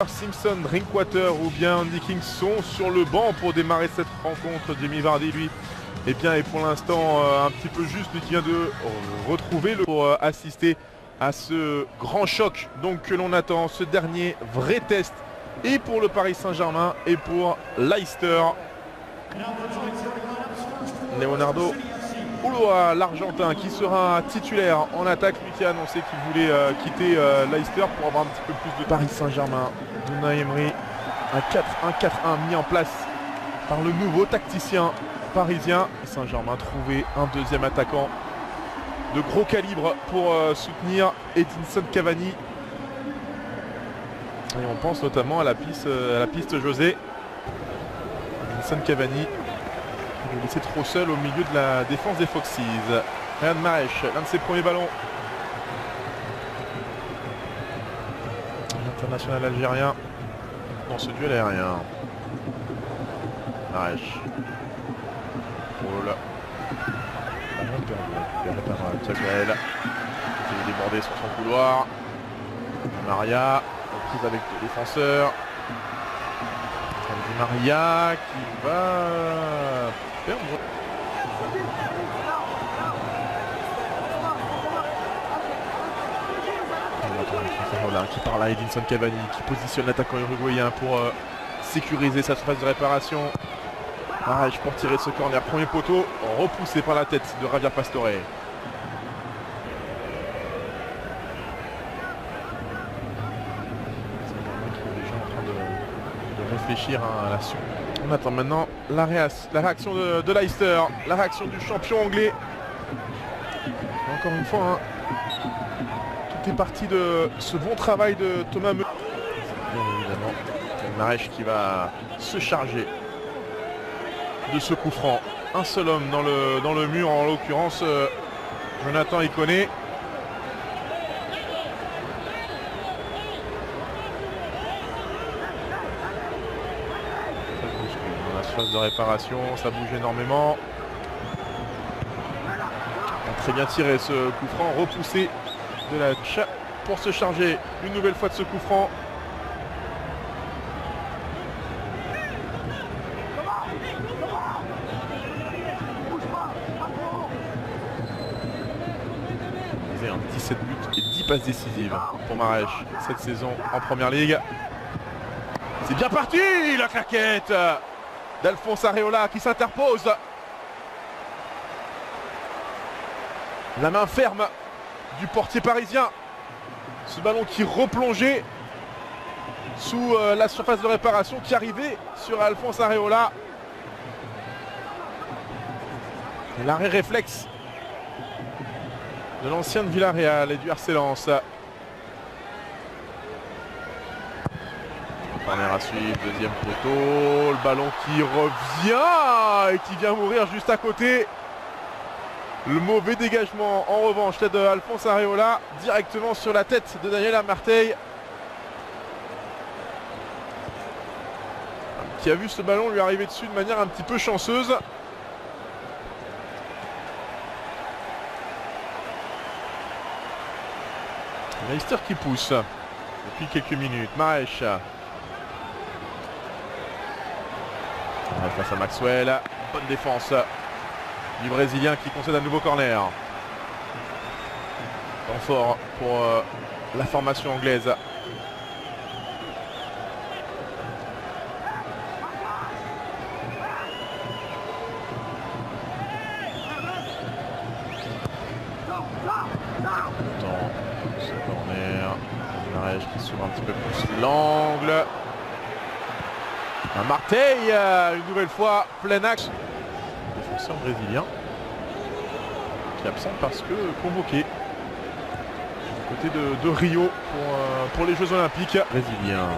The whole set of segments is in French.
Simpson, Drinkwater ou bien Andy King sont sur le banc pour démarrer cette rencontre. Jamie Vardy, lui, est pour l'instant un petit peu juste, lui qui vient de retrouver pour assister à ce grand choc donc que l'on attend, ce dernier vrai test et pour le Paris Saint-Germain et pour Leicester. Leonardo Ulloa, l'Argentin, qui sera titulaire en attaque, lui qui a annoncé qu'il voulait quitter Leicester pour avoir un petit peu plus de Paris Saint-Germain. Unai Emery, un 4-1-4-1 mis en place par le nouveau tacticien parisien. Saint-Germain trouvé un deuxième attaquant de gros calibre pour soutenir Edinson Cavani. Et on pense notamment à la piste José. Edinson Cavani, il est laissé trop seul au milieu de la défense des Foxes. Riyad Mahrez, l'un de ses premiers ballons. L'international algérien dans ce duel aérien. Mahrez. Oh là. Ballon perdu par Tchaguel. Il est débordé sur son couloir. Maria, reprise avec deux défenseurs. Maria qui va perdre. Qui parle à Edinson Cavani, qui positionne l'attaquant uruguayen pour sécuriser sa surface de réparation. Mahrez pour tirer ce corner, premier poteau, repoussé par la tête de Javier Pastore. Réfléchir à la suite. On attend maintenant la réaction de Leicester, la réaction du champion anglais. Encore une fois, hein, tout est parti de ce bon travail de Thomas Müller. Bien évidemment, Mahrez qui va se charger de ce coup franc. Un seul homme dans le mur, en l'occurrence Jonathan Iconé. Phase de réparation, ça bouge énormément. Très bien tiré ce coup franc, repoussé de la Tcha pour se charger une nouvelle fois de ce coup franc. C'est un 17 buts et 10 passes décisives pour Mahrez cette saison en première ligue. C'est bien parti, la claquette d'Alphonse Areola qui s'interpose. La main ferme du portier parisien. Ce ballon qui replongeait sous la surface de réparation qui arrivait sur Alphonse Areola. L'arrêt réflexe de l'ancien de Villarreal et du RC Lens. Corner à suivre, deuxième poteau, le ballon qui revient et qui vient mourir juste à côté. Le mauvais dégagement en revanche de Alphonse Areola directement sur la tête de Daniel Amartey, qui a vu ce ballon lui arriver dessus de manière un petit peu chanceuse. Leicester qui pousse depuis quelques minutes. Mahrez face à Maxwell, bonne défense du Brésilien qui concède un nouveau corner. Temps fort pour la formation anglaise. Ce corner, Mahrez qui s'ouvre un petit peu plus l'angle. Amartey, une nouvelle fois, plein axe. Défenseur brésilien qui est absent parce que convoqué du côté de Rio pour les Jeux Olympiques. Brésilien.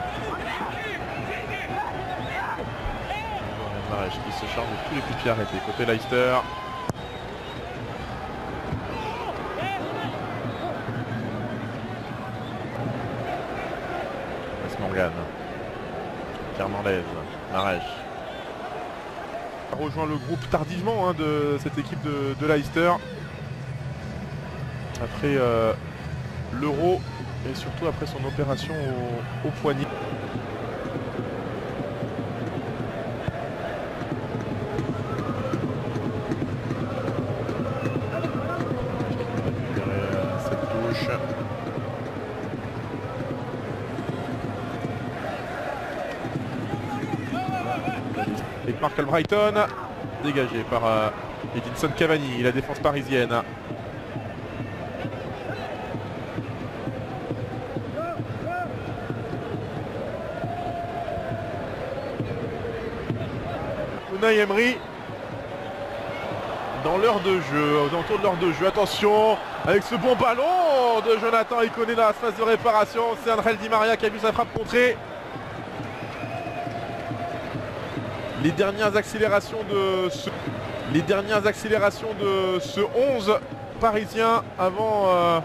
Mahrez qui se charge de tous les coups de pied arrêtés. Côté Leicester. Morgan. Fernandez, Mahrez. A rejoint le groupe tardivement de cette équipe de Leicester. Après l'Euro et surtout après son opération au poignet. avec Mark Albrighton. Dégagé par Edinson Cavani, la défense parisienne. Unai Emery dans l'heure de jeu, aux alentours de l'heure de jeu. Attention avec ce bon ballon de Jonathan Iconé dans la phase de réparation. C'est Angel Di Maria qui a vu sa frappe contrée. Les dernières accélérations de ce 11 parisien avant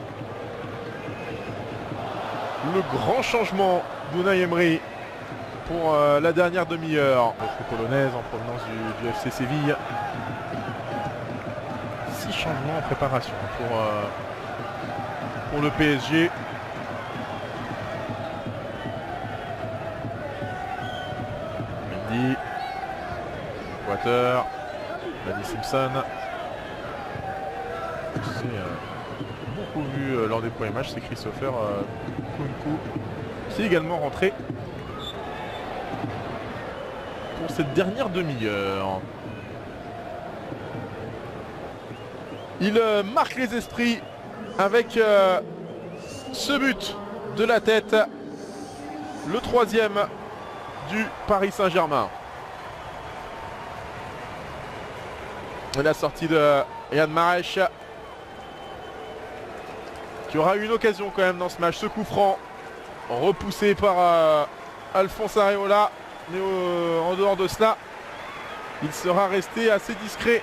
le grand changement d'Unai Emery pour la dernière demi-heure. Polonaise en provenance du FC Séville. 6 changements en préparation pour le PSG. Mendy, Water, Danny Simpson. C'est beaucoup vu lors des premiers matchs, c'est Christopher Nkunku qui est également rentré pour cette dernière demi-heure. Il marque les esprits avec ce but de la tête, le 3e du Paris Saint-Germain. La sortie de Riyad Mahrez qui aura eu une occasion quand même dans ce match. Ce coup franc repoussé par Alphonse Areola, mais en dehors de cela, il sera resté assez discret